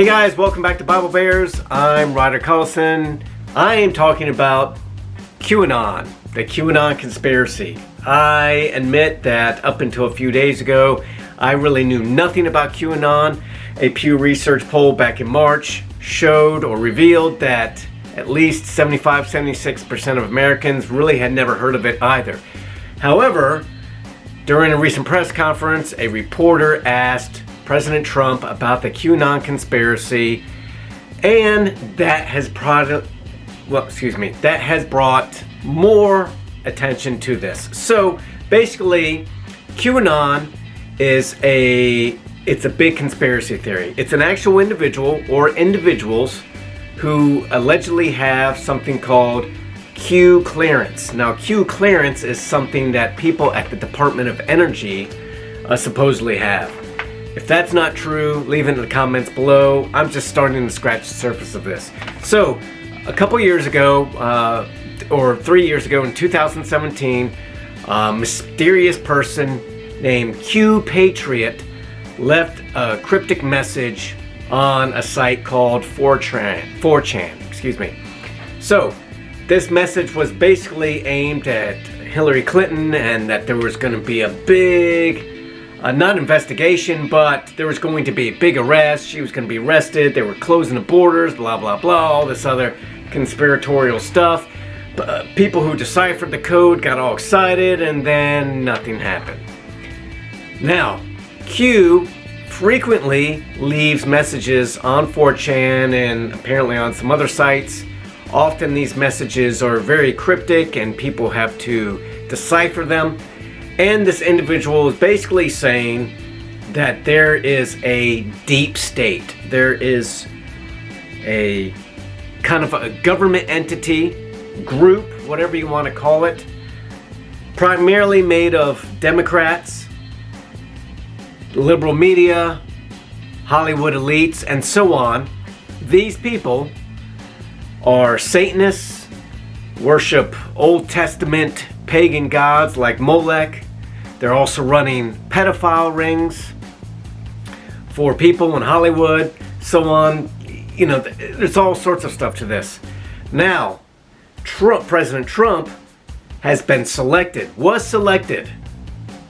Hey guys, welcome back to Bible Bears. I'm Ryder Collison. I am talking about QAnon, the QAnon conspiracy. I admit that up until a few days ago, I really knew nothing about QAnon. A Pew Research poll back in March showed or revealed that at least 75-76% of Americans really had never heard of it either. However, during a recent press conference, a reporter asked President Trump about the QAnon conspiracy, and that has brought more attention to this. So basically, QAnon is a big conspiracy theory. It's an actual individual or individuals who allegedly have something called Q clearance. Now, Q clearance is something that people at the Department of Energy supposedly have. If that's not true, leave it in the comments below. I'm just starting to scratch the surface of this. So, a couple years ago, or 3 years ago in 2017, a mysterious person named Q Patriot left a cryptic message on a site called 4chan, excuse me. So, this message was basically aimed at Hillary Clinton, and that there was going to be a big not investigation, but there was going to be a big arrest. She was going to be arrested. They were closing the borders, blah, blah, blah, all this other conspiratorial stuff. People who deciphered the code got all excited, and then nothing happened. Now, Q frequently leaves messages on 4chan and apparently on some other sites. Often these messages are very cryptic and people have to decipher them. And this individual is basically saying that there is a deep state. There is a kind of a government entity, group, whatever you want to call it, primarily made of Democrats, liberal media, Hollywood elites, and so on. These people are Satanists, worship Old Testament pagan gods like Molech. They're also running pedophile rings for people in Hollywood, so on. You know, there's all sorts of stuff to this. Now, President Trump has been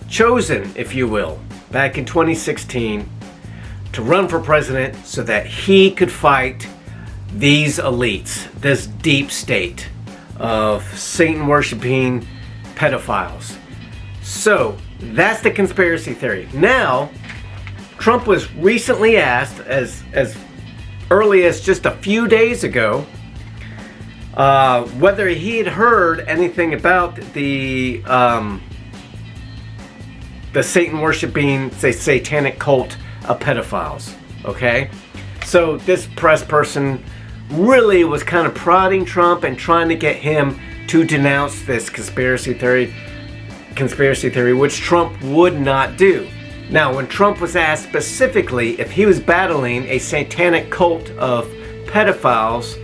chosen, if you will, back in 2016 to run for president so that he could fight these elites, this deep state of Satan-worshiping pedophiles. So, that's the conspiracy theory. Now, Trump was recently asked, as early as just a few days ago, whether he had heard anything about the Satan-worshiping, say, satanic cult of pedophiles. Okay? So, this press person really was kind of prodding Trump and trying to get him to denounce this conspiracy theory, which Trump would not do. Now, when Trump was asked specifically if he was battling a satanic cult of pedophiles,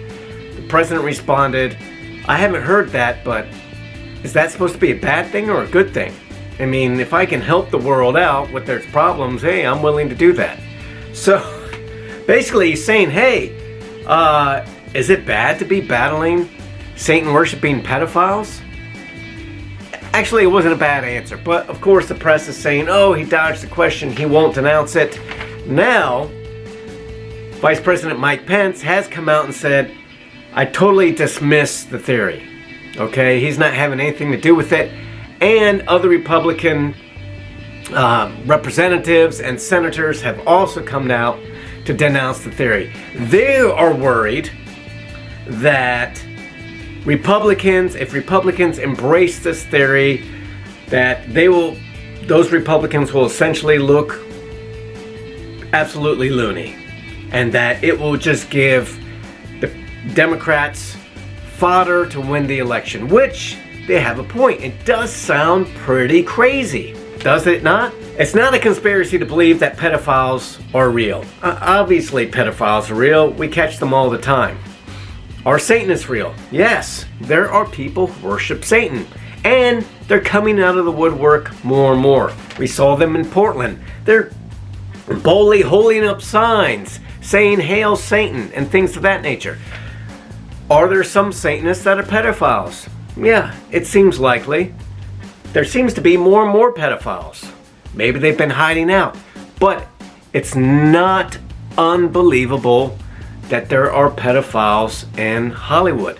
the president responded, "I haven't heard that, but is that supposed to be a bad thing or a good thing? I mean, if I can help the world out with their problems, hey, I'm willing to do that." So, basically he's saying, hey, is it bad to be battling Satan-worshiping pedophiles? Actually, it wasn't a bad answer, but of course the press is saying, oh, he dodged the question, he won't denounce it. Now, Vice President Mike Pence has come out and said, I totally dismiss the theory. Okay, he's not having anything to do with it. And other Republican representatives and senators have also come out to denounce the theory. They are worried that if Republicans embrace this theory, that those Republicans will essentially look absolutely loony, and that it will just give the Democrats fodder to win the election, which they have a point. It does sound pretty crazy, does it not? It's not a conspiracy to believe that pedophiles are real. Obviously pedophiles are real. We catch them all the time. Are Satanists real? Yes, there are people who worship Satan, and they're coming out of the woodwork more and more. We saw them in Portland. They're boldly holding up signs saying "Hail Satan" and things of that nature. Are there some Satanists that are pedophiles? Yeah, it seems likely. There seems to be more and more pedophiles. Maybe they've been hiding out. But it's not unbelievable that there are pedophiles in Hollywood.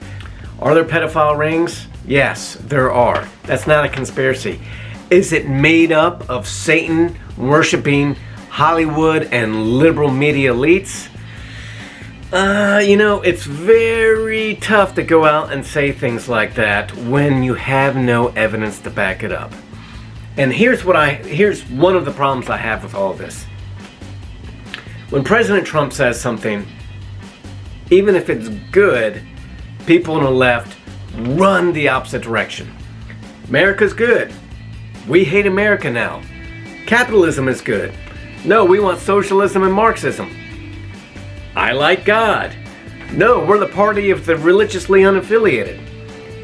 Are there pedophile rings? Yes, there are. That's not a conspiracy. Is it made up of Satan worshiping Hollywood and liberal media elites? It's very tough to go out and say things like that when you have no evidence to back it up. And here's one of the problems I have with all of this. When President Trump says something, even if it's good, people on the left run the opposite direction. America's good. We hate America now. Capitalism is good. No, we want socialism and Marxism. I like God. No, we're the party of the religiously unaffiliated.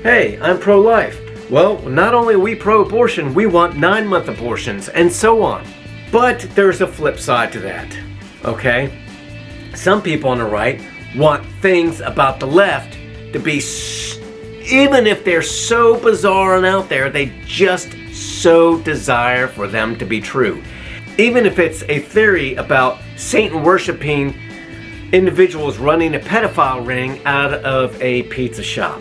Hey, I'm pro-life. Well, not only are we pro-abortion, we want 9-month abortions, and so on. But there's a flip side to that, okay? Some people on the right want things about the left to be, even if they're so bizarre and out there, they just so desire for them to be true. Even if it's a theory about Satan worshiping individuals running a pedophile ring out of a pizza shop.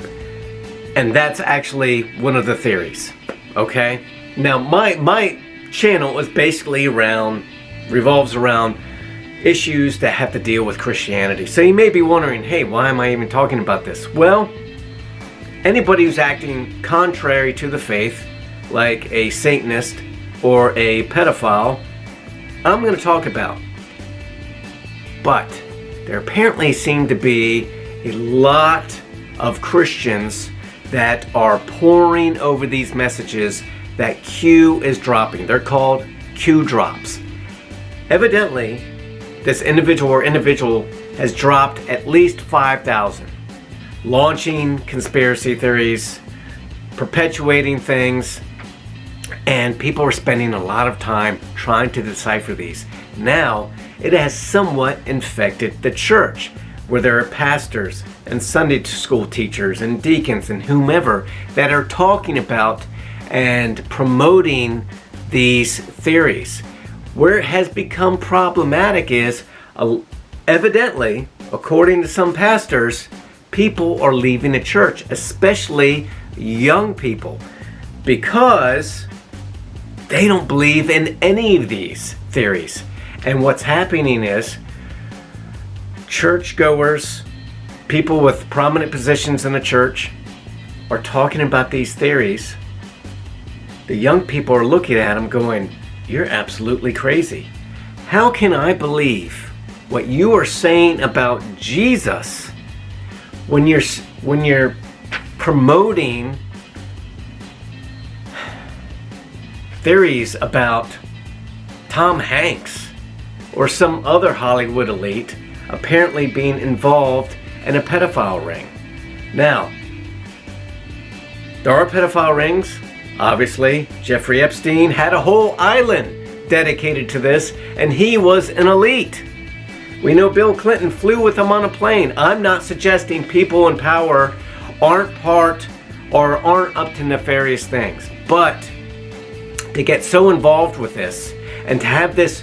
And that's actually one of the theories, okay? Now, my channel is basically revolves around issues that have to deal with Christianity. So you may be wondering, hey, why am I even talking about this? Well, anybody who's acting contrary to the faith, like a Satanist or a pedophile, I'm going to talk about. But there apparently seem to be a lot of Christians that are poring over these messages that Q is dropping. They're called Q drops. Evidently, this individual has dropped at least 5,000, launching conspiracy theories, perpetuating things, and people are spending a lot of time trying to decipher these. Now, it has somewhat infected the church, where there are pastors and Sunday school teachers and deacons and whomever that are talking about and promoting these theories. Where it has become problematic is, evidently, according to some pastors, people are leaving the church, especially young people, because they don't believe in any of these theories. And what's happening is churchgoers, people with prominent positions in the church, are talking about these theories. The young people are looking at them going, you're absolutely crazy. How can I believe what you are saying about Jesus when you're promoting theories about Tom Hanks or some other Hollywood elite apparently being involved in a pedophile ring? Now, there are pedophile rings. Obviously, Jeffrey Epstein had a whole island dedicated to this, and he was an elite. We know Bill Clinton flew with him on a plane. I'm not suggesting people in power aren't part or aren't up to nefarious things, but to get so involved with this and to have this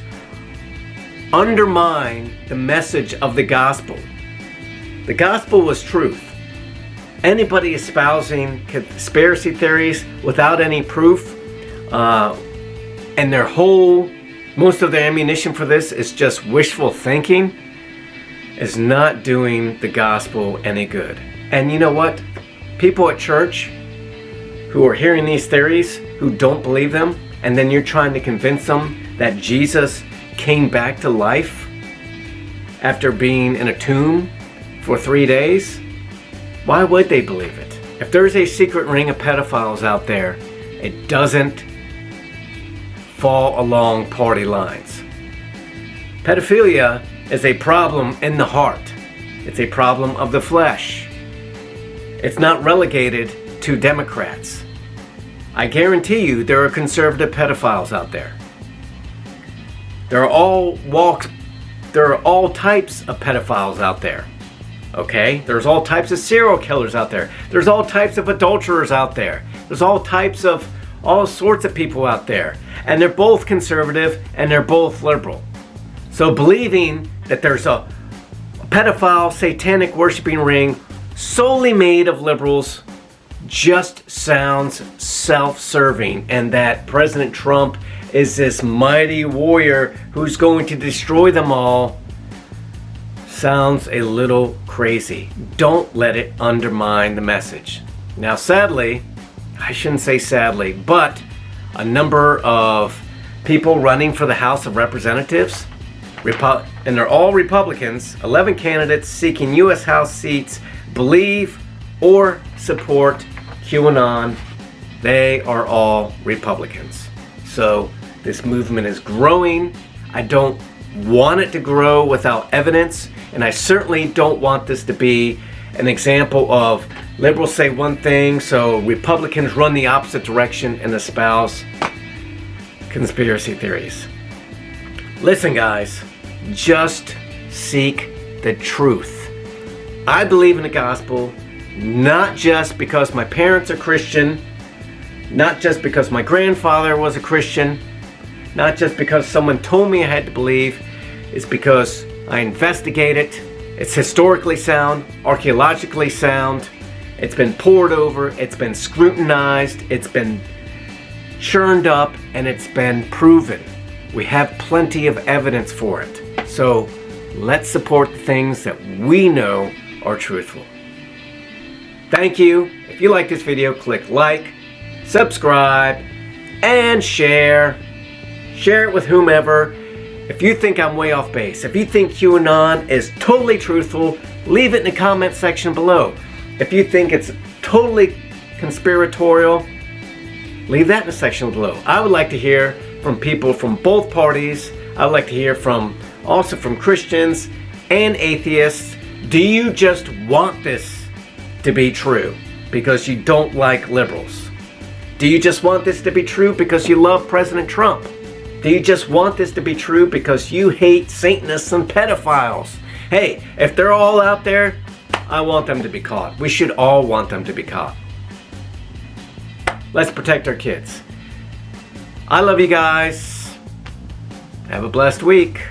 undermine the message of the gospel. The gospel was truth. Anybody espousing conspiracy theories without any proof, and most of their ammunition for this is just wishful thinking, is not doing the gospel any good. And you know what? People at church who are hearing these theories, who don't believe them, and then you're trying to convince them that Jesus came back to life after being in a tomb for 3 days, why would they believe it? If there's a secret ring of pedophiles out there, it doesn't fall along party lines. Pedophilia is a problem in the heart. It's a problem of the flesh. It's not relegated to Democrats. I guarantee you there are conservative pedophiles out there. There are all walks there are all types of pedophiles out there. Okay? There's all types of serial killers out there. There's all types of adulterers out there. There's all types of all sorts of people out there. And they're both conservative and they're both liberal. So believing that there's a pedophile satanic worshiping ring solely made of liberals just sounds self-serving, and that President Trump is this mighty warrior who's going to destroy them all sounds a little crazy. Don't let it undermine the message. Now, sadly, I shouldn't say sadly, but a number of people running for the House of Representatives, and they're all Republicans, 11 candidates seeking U.S. House seats, believe or support QAnon. They are all Republicans. So this movement is growing. I don't want it to grow without evidence, and I certainly don't want this to be an example of liberals say one thing, so Republicans run the opposite direction and espouse conspiracy theories. Listen, guys, just seek the truth. I believe in the gospel, not just because my parents are Christian, not just because my grandfather was a Christian, not just because someone told me I had to believe. It's because I investigate it. It's historically sound, archaeologically sound. It's been pored over, it's been scrutinized, it's been churned up, and it's been proven. We have plenty of evidence for it. So let's support the things that we know are truthful. Thank you. If you like this video, click like, subscribe, and share. Share it with whomever. If you think I'm way off base, if you think QAnon is totally truthful, leave it in the comment section below. If you think it's totally conspiratorial, leave that in the section below. I would like to hear from people from both parties. I would like to hear also from Christians and atheists. Do you just want this to be true because you don't like liberals? Do you just want this to be true because you love President Trump? Do you just want this to be true because you hate Satanists and pedophiles? Hey, if they're all out there, I want them to be caught. We should all want them to be caught. Let's protect our kids. I love you guys. Have a blessed week.